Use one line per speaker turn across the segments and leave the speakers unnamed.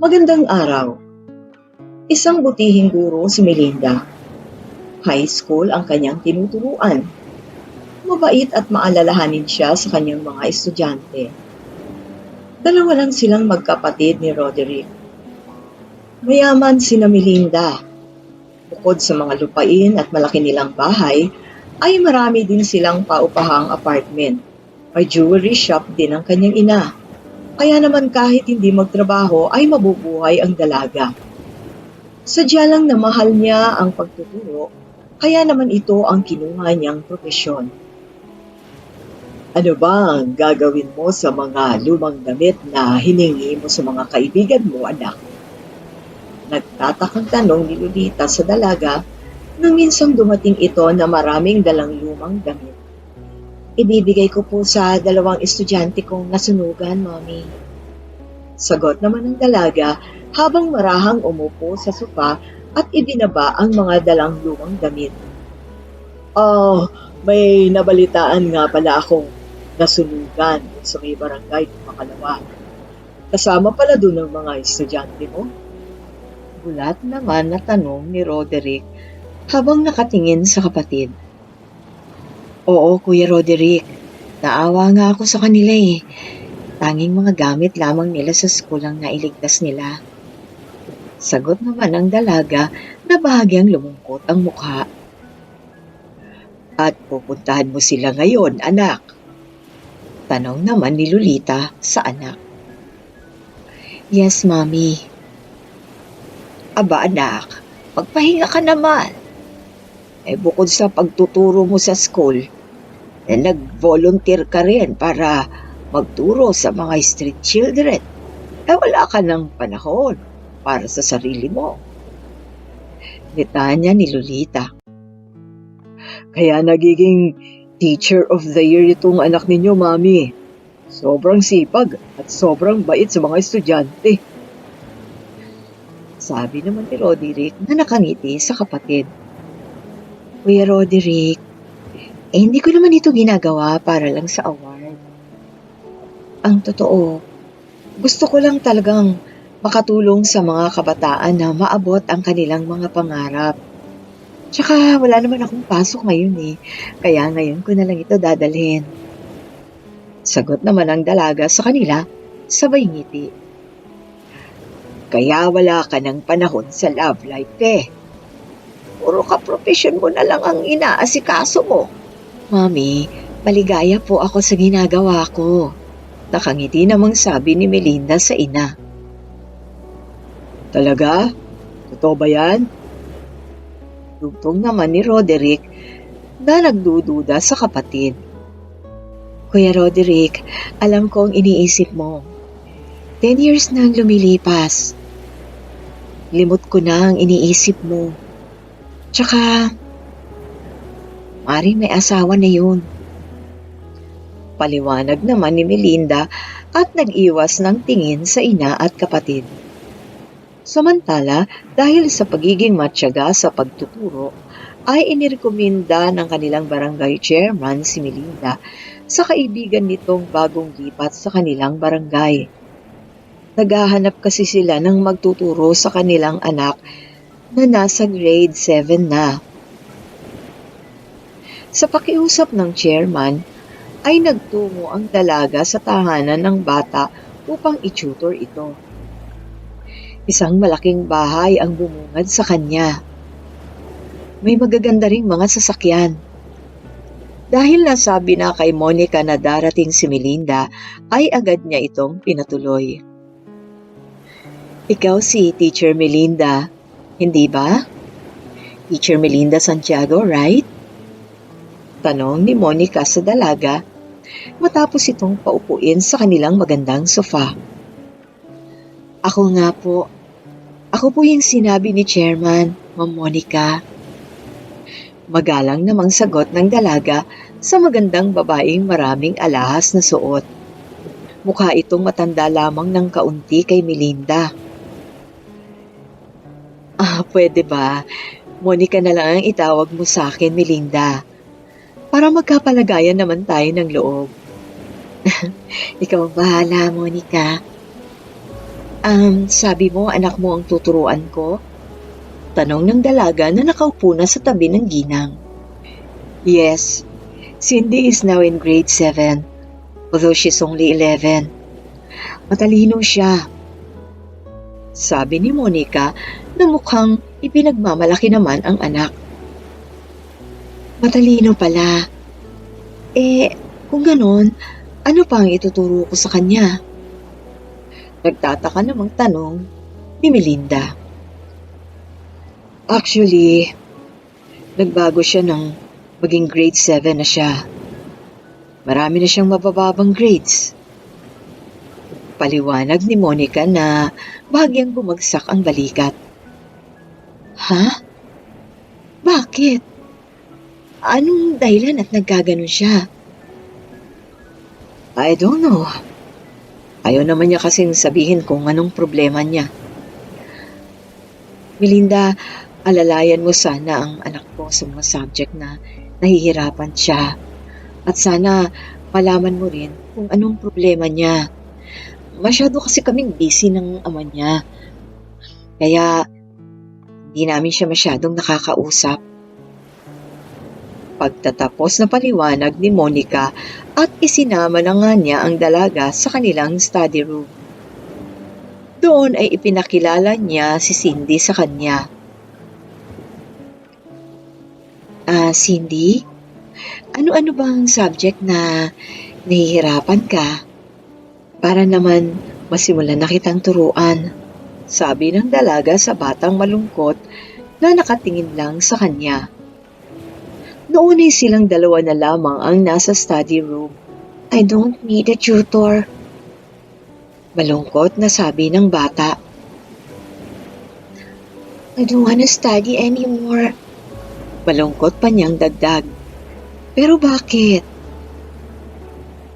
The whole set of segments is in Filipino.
Magandang araw. Isang butihing guro si Melinda. High school ang kanyang tinuturuan. Mabait at maalalahanin siya sa kanyang mga estudyante. Dalawa lang silang magkapatid ni Roderick. Mayaman sina Melinda. Bukod sa mga lupain at malaki nilang bahay, ay marami din silang paupahang apartment. May jewelry shop din ang kanyang ina. Kaya naman kahit hindi magtrabaho ay mabubuhay ang dalaga. Sadya lang na mahal niya ang pagtuturo, kaya naman ito ang kinuha niyang propesyon. Ano ba ang gagawin mo sa mga lumang damit na hiningi mo sa mga kaibigan mo, anak? Nagtatakang tanong ni Lolita sa dalaga nang minsang dumating ito na maraming dalang lumang damit. Ibibigay ko po sa dalawang estudyante kong nasunugan, Mommy. Sagot naman ng dalaga habang marahang umupo sa sofa at ibinaba ang mga dalang lumang damit. Oh, may nabalitaan nga pala akong nasunugan sa may barangay ng Makalawa. Kasama pala doon ang mga estudyante mo? Gulat naman na tanong ni Roderick habang nakatingin sa kapatid. Oo, Kuya Roderick. Naawa nga ako sa kanila eh. Tanging mga gamit lamang nila sa school ang nailigtas nila. Sagot naman ng dalaga na bahagyang lumungkot ang mukha. At pupuntahan mo sila ngayon, anak? Tanong naman ni Lolita sa anak. Yes, Mommy. Aba anak, magpahinga ka naman. Bukod sa pagtuturo mo sa school, nag-volunteer ka rin para magturo sa mga street children. Wala ka ng panahon para sa sarili mo. Nitanya ni Lolita. Kaya nagiging teacher of the year itong anak ninyo, Mami. Sobrang sipag at sobrang bait sa mga estudyante. Sabi naman ni Roderick na nakangiti sa kapatid. Kuya Roderick, hindi ko naman ito ginagawa para lang sa award. Ang totoo, gusto ko lang talagang makatulong sa mga kabataan na maabot ang kanilang mga pangarap. Tsaka wala naman akong pasok ngayon eh, kaya ngayon ko na lang ito dadalhin. Sagot naman ang dalaga sa kanila, sabay ngiti. Kaya wala ka ng panahon sa love life eh. Puro ka-profession mo na lang ang inaasikaso mo. Mami, maligaya po ako sa ginagawa ko. Nakangiti namang sabi ni Melinda sa ina. Talaga? Totoo ba yan? Tugtong naman ni Roderick na nagdududa sa kapatid. Kuya Roderick, alam ko ang iniisip mo. 10 years na ang lumilipas. Limot ko na ang iniisip mo. Tsaka, maring may asawa na yun. Paliwanag naman ni Melinda at nag-iwas ng tingin sa ina at kapatid. Samantala, dahil sa pagiging matyaga sa pagtuturo, ay inirekomenda ng kanilang barangay chairman si Melinda sa kaibigan nitong bagong lipat sa kanilang barangay. Naghahanap kasi sila ng magtuturo sa kanilang anak na nasa grade 7 na. Sa pakiusap ng chairman, ay nagtungo ang dalaga sa tahanan ng bata upang i-tutor ito. Isang malaking bahay ang bumungad sa kanya. May magaganda ring mga sasakyan. Dahil nasabi na kay Monica na darating si Melinda, ay agad niya itong pinatuloy. Ikaw si Teacher Melinda, hindi ba? Teacher Melinda Santiago, right? Tanong ni Monica sa dalaga matapos itong paupuin sa kanilang magandang sofa. Ako nga po. Ako po yung sinabi ni Chairman, Ma'am Monica. Magalang namang sagot ng dalaga sa magandang babaeng maraming alahas na suot. Mukha itong matanda lamang ng kaunti kay Melinda. Pwede ba? Monica na lang ang itawag mo sa akin, Melinda. Para magkapalagayan naman tayo ng loob. Ikaw ang bahala, Monica. Sabi mo anak mo ang tuturuan ko? Tanong ng dalaga na nakaupo na sa tabi ng ginang. Yes, Cindy is now in grade 7, although she's only 11. Matalino siya, sabi ni Monica na mukhang ipinagmamalaki naman ang anak. Matalino pala. Kung ganon, ano pa ang ituturo ko sa kanya? Nagtataka namang tanong ni Melinda. Actually, nagbago siya nang maging grade 7 na siya. Marami na siyang mabababang grades. Paliwanag ni Monica na bahagyang bumagsak ang balikat. Ha? Bakit? Anong dahilan at nagkaganon siya? I don't know. Ayaw naman niya kasing sabihin kung anong problema niya. Melinda, alalayan mo sana ang anak ko sa mga subject na nahihirapan siya. At sana malaman mo rin kung anong problema niya. Masyado kasi kaming busy ng ama niya. Kaya hindi namin siya masyadong nakakausap. Pagtatapos na paliwanag ni Monica at isinama na nga niya ang dalaga sa kanilang study room. Doon ay ipinakilala niya si Cindy sa kanya. Cindy, ano-ano bang subject na nahihirapan ka? Para naman masimulan na kitang turuan, sabi ng dalaga sa batang malungkot na nakatingin lang sa kanya. Noon ay silang dalawa na lamang ang nasa study room. I don't need a tutor. Malungkot na sabi ng bata. I don't want to study anymore. Malungkot pa niyang dagdag. Pero bakit?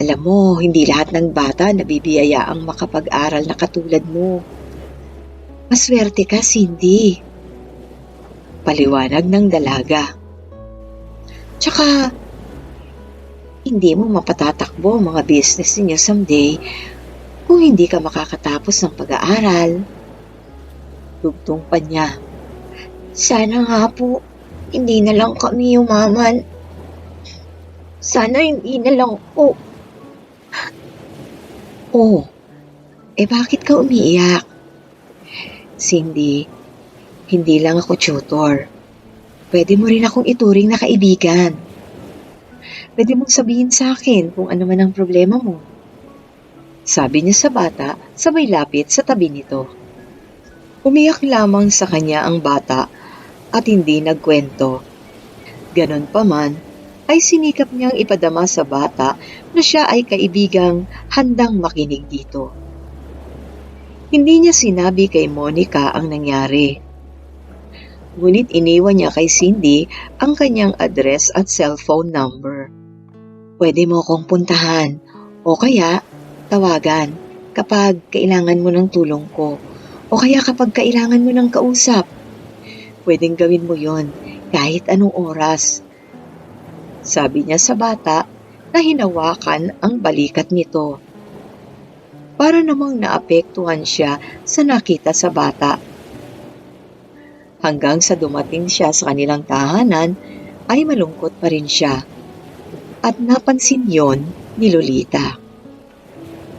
Alam mo, hindi lahat ng bata nabibiyayaang makapag-aral na katulad mo. Maswerte ka, Cindy. Paliwanag ng dalaga. Tsaka, hindi mo mapatatakbo ang mga business niyo someday kung hindi ka makakatapos ng pag-aaral. Tugtong pa niya. Sana nga po, hindi na lang kami yumaman. Sana hindi na lang po. Oh, bakit ka umiiyak? Cindy, hindi lang ako tutor. Pwede mo rin akong ituring na kaibigan. Pwede mong sabihin sa akin kung ano man ang problema mo. Sabi niya sa bata, sabay lapit sa tabi nito. Umiyak lamang sa kanya ang bata at hindi nagkwento. Ganon pa man, ay sinikap niyang ipadama sa bata na siya ay kaibigang handang makinig dito. Hindi niya sinabi kay Monica ang nangyari. Ngunit iniwan niya kay Cindy ang kanyang address at cellphone number. Pwede mo akong puntahan o kaya tawagan kapag kailangan mo ng tulong ko o kaya kapag kailangan mo ng kausap. Pwedeng gawin mo yon kahit anong oras. Sabi niya sa bata na hinawakan ang balikat nito. Para namang naapektuhan siya sa nakita sa bata. Hanggang sa dumating siya sa kanilang tahanan, ay malungkot pa rin siya. At napansin yon ni Lolita.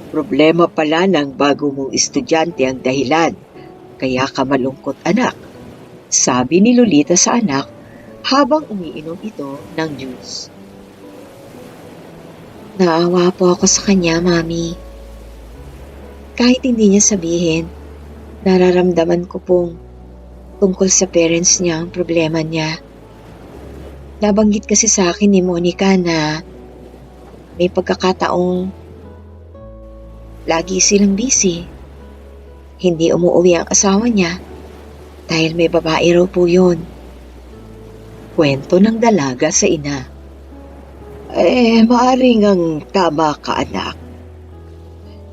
Problema pala ng bago mong estudyante ang dahilan, kaya ka malungkot anak, sabi ni Lolita sa anak habang umiinom ito ng juice. Naawa po ako sa kanya, Mami. Kahit hindi niya sabihin, nararamdaman ko pong tungkol sa parents niya ang problema niya. Nabanggit kasi sa akin ni Monica na may pagkakataong lagi silang busy. Hindi umuwi ang asawa niya dahil may babae raw po yun. Kwento ng dalaga sa ina. Maaring ang tama ka anak.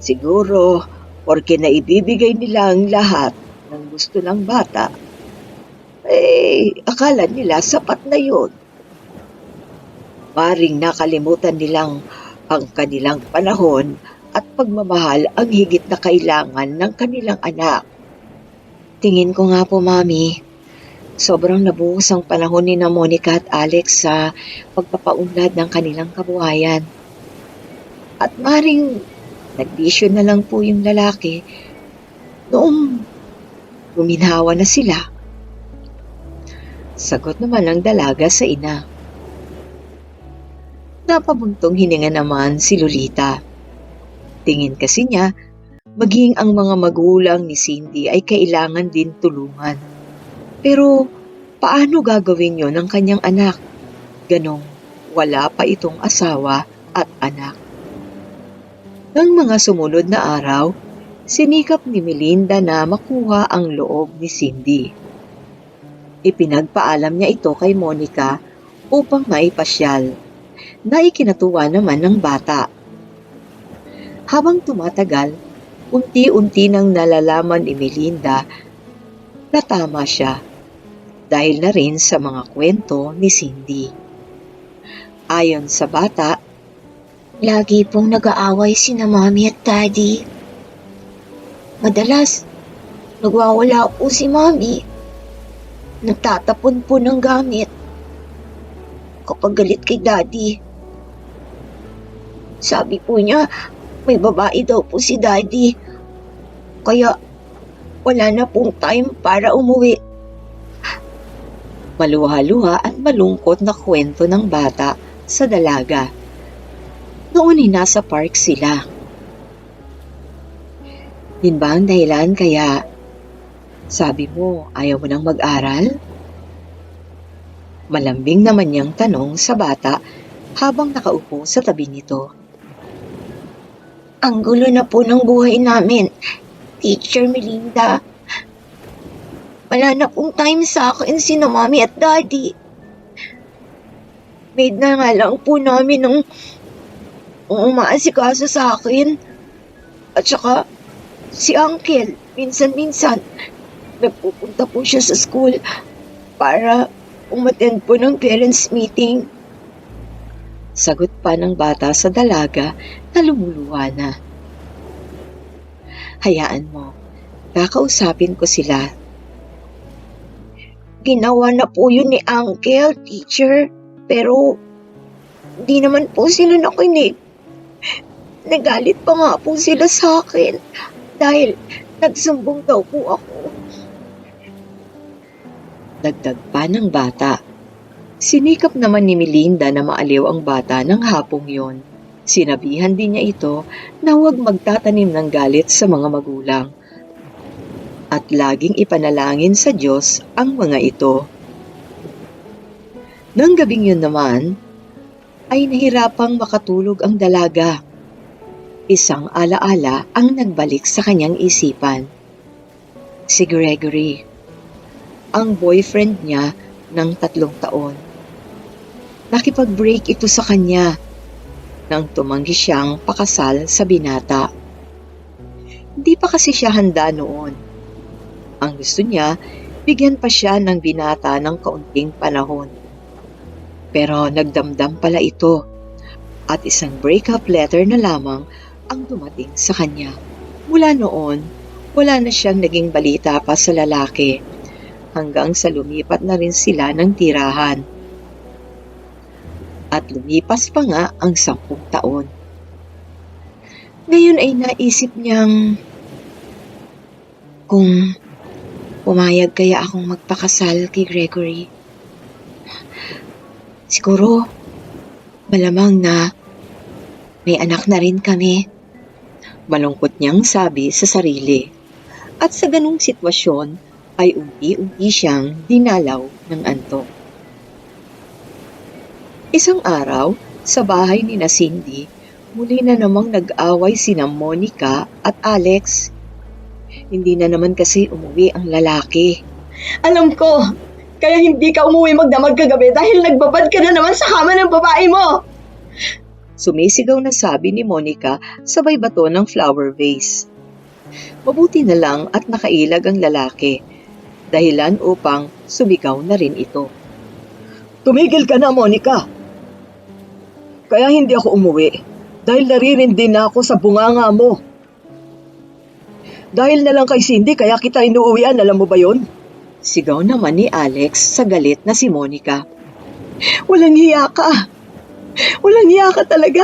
Siguro, porke naibibigay nila ang lahat ng gusto ng bata, akala nila sapat na yun. Maring nakalimutan nilang ang kanilang panahon at pagmamahal ang higit na kailangan ng kanilang anak. Tingin ko nga po, Mami, sobrang nabuhos ang panahon ni na Monica at Alex sa pagpapaunlad ng kanilang kabuhayan. At maring nagbisyo na lang po yung lalaki noong guminhawa na sila. Sagot naman ng dalaga sa ina. Napabuntong hininga naman si Lolita. Tingin kasi niya, maging ang mga magulang ni Cindy ay kailangan din tulungan. Pero paano gagawin yon ng kanyang anak? Ganong wala pa itong asawa at anak. Nang mga sumunod na araw, sinikap ni Melinda na makuha ang loob ni Cindy. Ipinagpaalam niya ito kay Monica upang maipasyal, na ikinatuwa naman ng bata. Habang tumatagal, unti-unti nang nalalaman ni Melinda na tama siya dahil na rin sa mga kwento ni Cindy. Ayon sa bata,
lagi pong nag-aaway sina Mommy at Daddy. Madalas, nagwawala po si Mommy. Nagtatapon po ng gamit. Kapag galit kay Daddy. Sabi po niya, may babae daw po si Daddy. Kaya wala na pong time para umuwi.
Maluha-luha at malungkot na kwento ng bata sa dalaga. Noon ay nasa park sila. Yun ba ang dahilan kaya sabi mo ayaw mo nang mag-aral? Malambing naman niyang tanong sa bata habang nakaupo sa tabi nito.
Ang gulo na po ng buhay namin, Teacher Melinda. Wala na pong time sa akin sina Mommy at Daddy. Maid na nga lang po namin ng umaasikaso sa akin. At saka si Uncle, minsan-minsan, nagpupunta po siya sa school para umattend po ng parents meeting.
Sagot pa ng bata sa dalaga na lumuluha na. Hayaan mo, kakausapin ko sila.
Ginawa na po yun ni Uncle, Teacher. Pero di naman po sila nakinig. Nagalit pa nga po sila sa akin dahil nagsumbong daw po ako.
Dagdag pa ng bata. Sinikap naman ni Melinda na maaliw ang bata ng hapong yon. Sinabihan din niya ito na huwag magtatanim ng galit sa mga magulang at laging ipanalangin sa Diyos ang mga ito. Nang gabing yun naman, ay nahirapang makatulog ang dalaga. Isang alaala ang nagbalik sa kanyang isipan. Si Gregory, ang boyfriend niya ng 3 taon. Nakipag-break ito sa kanya nang tumanggi siyang pakasal sa binata. Hindi pa kasi siya handa noon. Ang gusto niya, bigyan pa siya ng binata ng kaunting panahon. Pero nagdamdam pala ito at isang breakup letter na lamang ang dumating sa kanya. Mula noon, wala na siyang naging balita pa sa lalaki hanggang sa lumipat na rin sila ng tirahan. At lumipas pa nga ang 10 taon. Ngayon ay naisip niyang kung pumayag kaya akong magpakasal kay Gregory. Siguro, malamang na may anak na rin kami. Malungkot niyang sabi sa sarili. At sa ganung sitwasyon ay unti-unti siyang dinalaw ng antok. Isang araw, sa bahay ni na Cindy, muli na namang nag-away sina Monica at Alex. Hindi na naman kasi umuwi ang lalaki.
Alam ko, kaya hindi ka umuwi magdamag kagabi dahil nagbabad ka na naman sa kama ng babae mo.
Sumisigaw na sabi ni Monica sabay bato ng flower vase. Mabuti na lang at nakailag ang lalaki, dahilan upang sumigaw na rin ito.
Tumigil ka na, Monica. Kaya hindi ako umuwi Dahil naririndi na ako sa bunganga mo. Dahil na lang kay Cindy kaya kita inuuwian, alam mo ba yon?
Sigaw naman ni Alex sa galit na si Monica.
Walang hiya ka. Walang hiya ka talaga.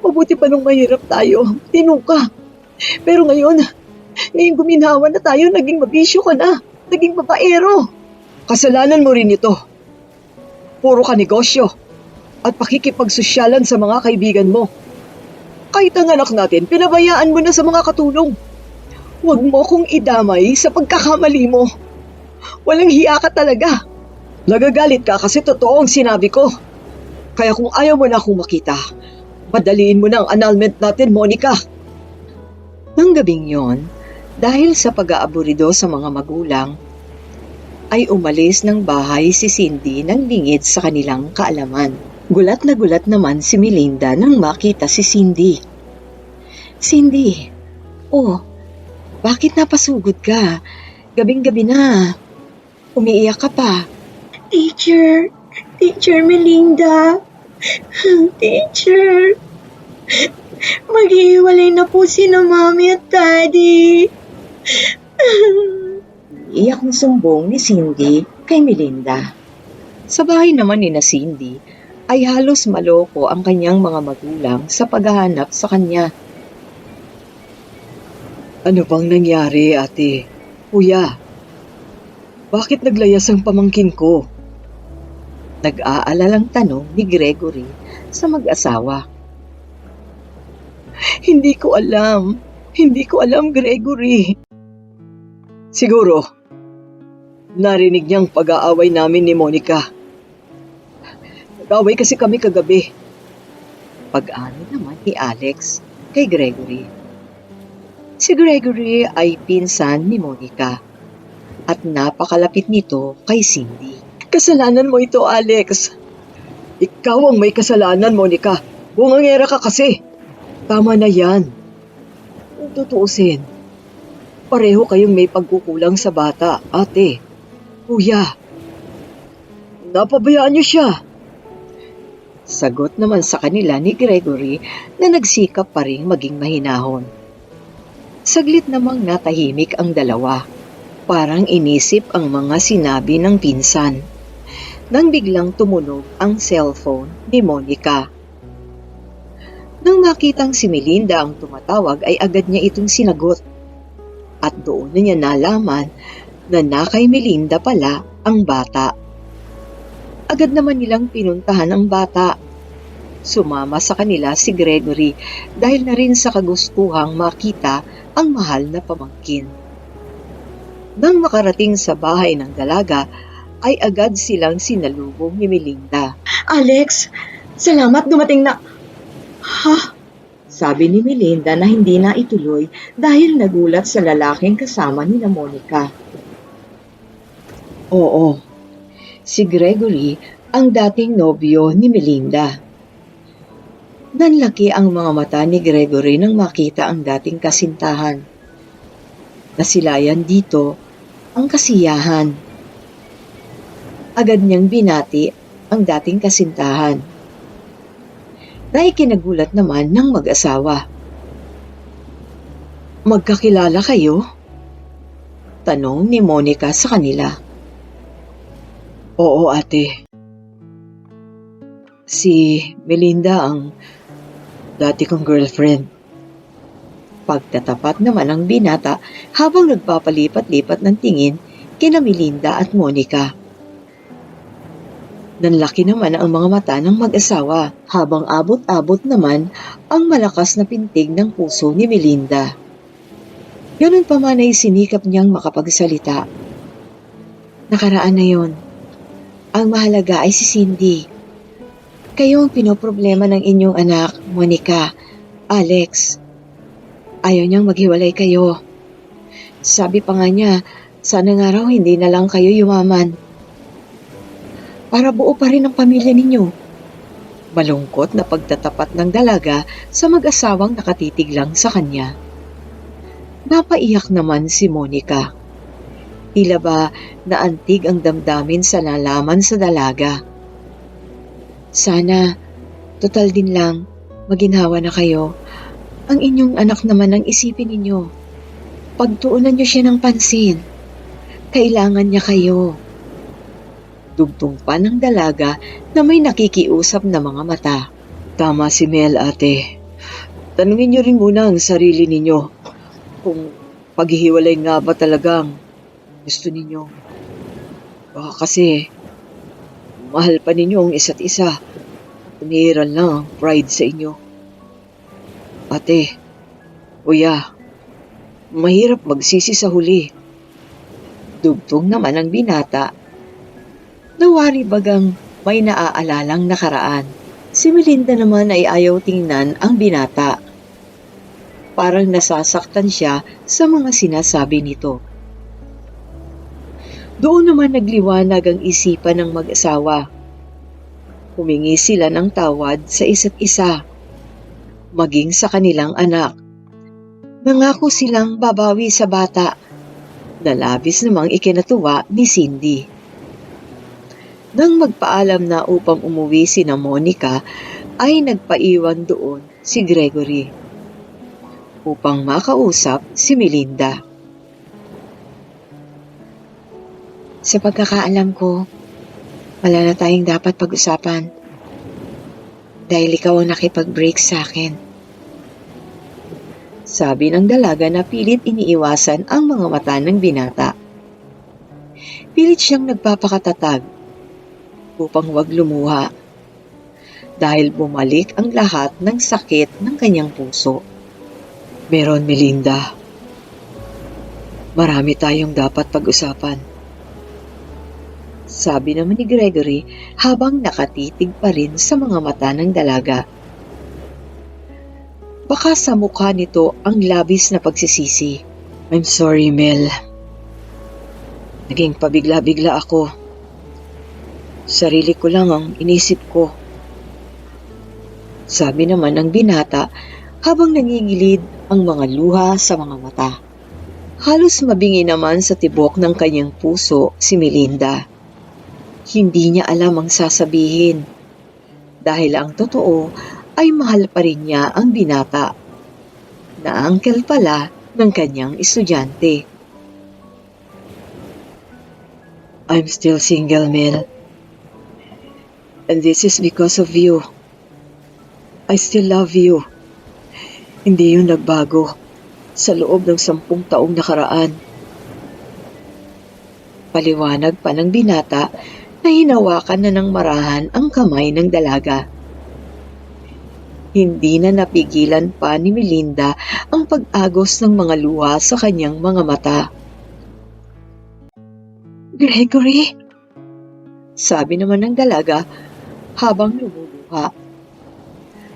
Mabuti pa nung mahirap tayo. Tinuka. Pero ngayon guminawa na tayo, naging mabisyo ka na. Naging babaero. Kasalanan mo rin ito. Puro ka negosyo at pakikipagsosyalan sa mga kaibigan mo. Kahit ang anak natin, pinabayaan mo na sa mga katulong. Huwag mo kong idamay sa pagkakamali mo. Walang hiya ka talaga. Nagagalit ka kasi totoo ang sinabi ko. Kaya kung ayaw mo na akong makita, madaliin mo na ang annulment natin, Monica.
Nang gabing yon, dahil sa pag-aaburido sa mga magulang, ay umalis ng bahay si Cindy nang lingid sa kanilang kaalaman. Gulat na gulat naman si Melinda nang makita si Cindy. Cindy, oh, bakit napasugod ka? Gabing-gabi na. Umiiyak ka pa.
Teacher Melinda. Teacher, maghihiwalay na po sina Mommy at Daddy.
Iyak ng sumbong ni Cindy kay Melinda. Sa bahay naman ni na Cindy, ay halos maloko ang kanyang mga magulang sa paghahanap sa kanya.
Ano bang nangyari, ate? Kuya, bakit naglayas ang pamangkin ko?
Nag-aalalang tanong ni Gregory sa mag-asawa.
Hindi ko alam, Gregory. Siguro, narinig niyang pag-aaway namin ni Monica. Nag-aaway kasi kami kagabi.
Pag-ano naman ni Alex kay Gregory. Si Gregory ay pinsan ni Monica at napakalapit nito kay Cindy.
Kasalanan mo ito, Alex. Ikaw ang may kasalanan, Monica. Bungangera ka kasi. Tama na yan. Kung tutuusin, pareho kayong may pagkukulang sa bata, ate. Kuya, napabayaan niyo siya.
Sagot naman sa kanila ni Gregory na nagsikap pa rin maging mahinahon. Saglit namang natahimik ang dalawa. Parang inisip ang mga sinabi ng pinsan. Nang biglang tumunog ang cellphone ni Monica. Nang makitang si Melinda ang tumatawag ay agad niya itong sinagot. At doon na niya nalaman na kay Melinda pala ang bata. Agad naman nilang pinuntahan ang bata. Sumama sa kanila si Gregory dahil na rin sa kagustuhang makita ang mahal na pamangkin. Nang makarating sa bahay ng dalaga, ay agad silang sinalubong ni Melinda.
Alex, salamat dumating na... Ha?
Sabi ni Melinda na hindi na ituloy dahil nagulat sa lalaking kasama ni Monica. Oo, si Gregory ang dating nobyo ni Melinda. Nanlaki ang mga mata ni Gregory nang makita ang dating kasintahan. Nasilayan dito ang kasiyahan. Agad niyang binati ang dating kasintahan. Naikinagulat naman ng mag-asawa. Magkakilala kayo? Tanong ni Monica sa kanila.
Oo, ate. Si Melinda ang dati kong girlfriend.
Pagtatapat naman ang binata habang nagpapalipat-lipat ng tingin kina Melinda at Monica. Nanlaki naman ang mga mata ng mag-asawa habang abot-abot naman ang malakas na pintig ng puso ni Melinda. Ganun pa man ay sinikap niyang makapagsalita. Nakaraan na yon. Ang mahalaga ay si Cindy. Kayo ang pinoproblema ng inyong anak, Monica, Alex. Ayaw niyang maghiwalay kayo. Sabi pa nga niya, sana nga raw hindi na lang kayo yumaman. Para buo pa rin ang pamilya ninyo. Malungkot na pagtatapat ng dalaga sa mag-asawang nakatitig lang sa kanya. Napaiyak naman si Monica. Tila ba naantig ang damdamin sa nalaman sa dalaga. Sana, total din lang,
Maginhawa na kayo. Ang inyong anak naman ang isipin ninyo. Pagtuunan niyo siya ng pansin. Kailangan niya kayo. Dugtong pa ng dalaga na may nakikiusap na mga mata. Tama si Mel, ate. Tanungin niyo rin muna ang sarili ninyo kung paghihiwalay nga ba talagang gusto ninyo. Baka kasi mahal pa ninyo ang isa't isa. Tumihiran lang ang pride sa inyo. Ate, kuya, mahirap magsisi sa huli. Dugtong naman ang binata. Nawari bagang may naaalalang nakaraan. Si Melinda naman ay ayaw tingnan ang binata. Parang nasasaktan siya sa mga sinasabi nito. Doon naman nagliwanag ang isipan ng mag-asawa. Humingi sila ng tawad sa isa't isa, maging sa kanilang anak. Nangako silang babawi sa bata, na labis namang ikinatuwa ni Cindy. Nang magpaalam na upang umuwi sina Monica, ay nagpaiwan doon si Gregory upang makausap si Melinda. Sa pagkakaalam ko, wala na tayong dapat pag-usapan dahil ikaw ang nakipag-break sa akin. Sabi ng dalaga na pilit iniiwasan ang mga mata ng binata. Pilit siyang nagpapakatatag upang wag lumuha dahil bumalik ang lahat ng sakit ng kanyang puso. Meron, Melinda. Marami tayong dapat pag-usapan. Sabi naman ni Gregory habang nakatitig pa rin sa mga mata ng dalaga. Baka sa mukha nito ang labis na pagsisisi. I'm sorry, Mel. Naging pabigla-bigla ako. Sarili ko lang ang inisip ko. Sabi naman ng binata habang nangingilid ang mga luha sa mga mata. Halos mabingi naman sa tibok ng kanyang puso si Melinda. Hindi niya alam ang sasabihin dahil ang totoo ay mahal pa rin niya ang binata na uncle pala ng kanyang estudyante. I'm still single, Mel. And this is because of you. I still love you. Hindi yun nagbago sa loob ng 10 taong nakaraan. Paliwanag pa ng binata na hinawakan na ng marahan ang kamay ng dalaga. Hindi na napigilan pa ni Melinda ang pag-agos ng mga luha sa kanyang mga mata. Gregory? Sabi naman ng dalaga habang lumuluha.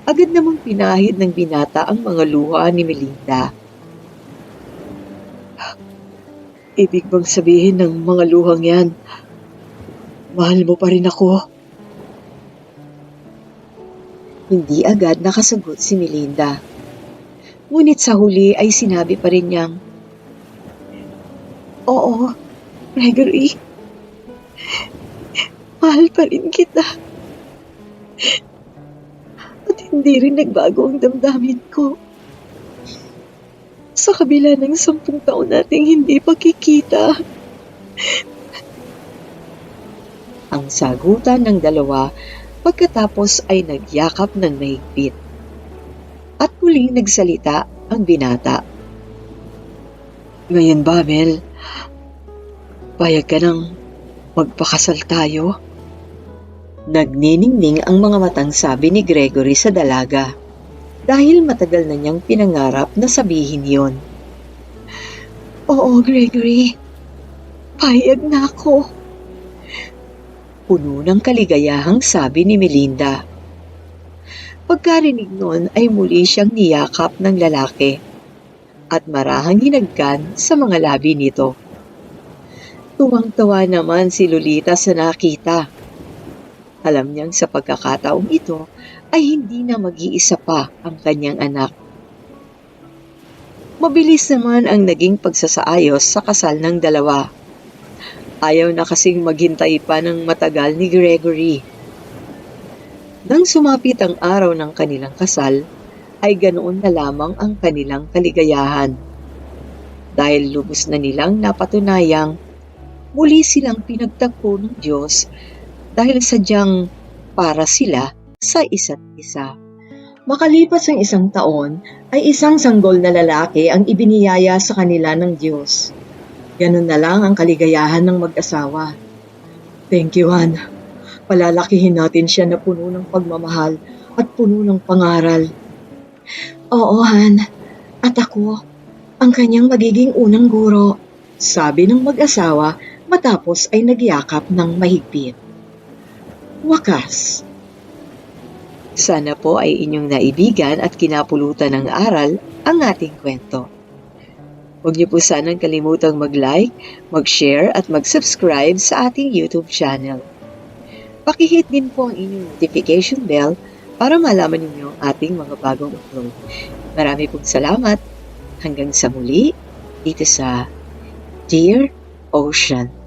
Agad namang pinahid ng binata ang mga luha ni Melinda. Ibig bang sabihin ng mga luhang yan, mahal mo pa rin ako? Hindi agad nakasagot si Melinda. Ngunit sa huli ay sinabi pa rin niyang, Oo, Gregory. Mahal pa rin kita. At hindi rin nagbago ang damdamin ko. Sa kabila ng 10 taon nating hindi pagkikita. Ang sagutan ng dalawa pagkatapos ay nagyakap ng mahigpit. At muling nagsalita ang binata. Ngayon ba, Mel? Payag ka nang magpakasal tayo? Nagniningning ang mga matang sabi ni Gregory sa dalaga dahil matagal na niyang pinangarap na sabihin yon. Oo, Gregory. Payag na ako. Puno ng kaligayahang sabi ni Melinda. Pagkarinig nun ay muli siyang niyakap ng lalaki at marahang hinagkan sa mga labi nito. Tuwang-tawa naman si Lolita sa nakita. Alam niyang sa pagkakataong ito ay hindi na mag-iisa pa ang kanyang anak. Mabilis naman ang naging pagsasaayos sa kasal ng dalawa. Ayaw na kasing maghintay pa ng matagal ni Gregory. Nang sumapit ang araw ng kanilang kasal, ay ganoon na lamang ang kanilang kaligayahan. Dahil lubos na nilang napatunayang muli silang pinagtagpo ng Diyos dahil sadyang para sila sa isa't isa. Makalipas ang 1 taon, ay isang sanggol na lalaki ang ibiniyaya sa kanila ng Diyos. Ganun na lang ang kaligayahan ng mag-asawa. Thank you, Han. Palalakihin natin siya na puno ng pagmamahal at puno ng pangaral.
Oo, Han. At ako, ang kanyang magiging unang guro.
Sabi ng mag-asawa matapos ay nagyakap ng mahigpit. Wakas. Sana po ay inyong naibigan at kinapulutan ng aral ang ating kwento. Huwag niyo po sanang kalimutang mag-like, mag-share at mag-subscribe sa ating YouTube channel. Pakihit din po ang inyong notification bell para malaman ninyo ang ating mga bagong upload. Marami pong salamat. Hanggang sa muli dito sa Dear Ocean.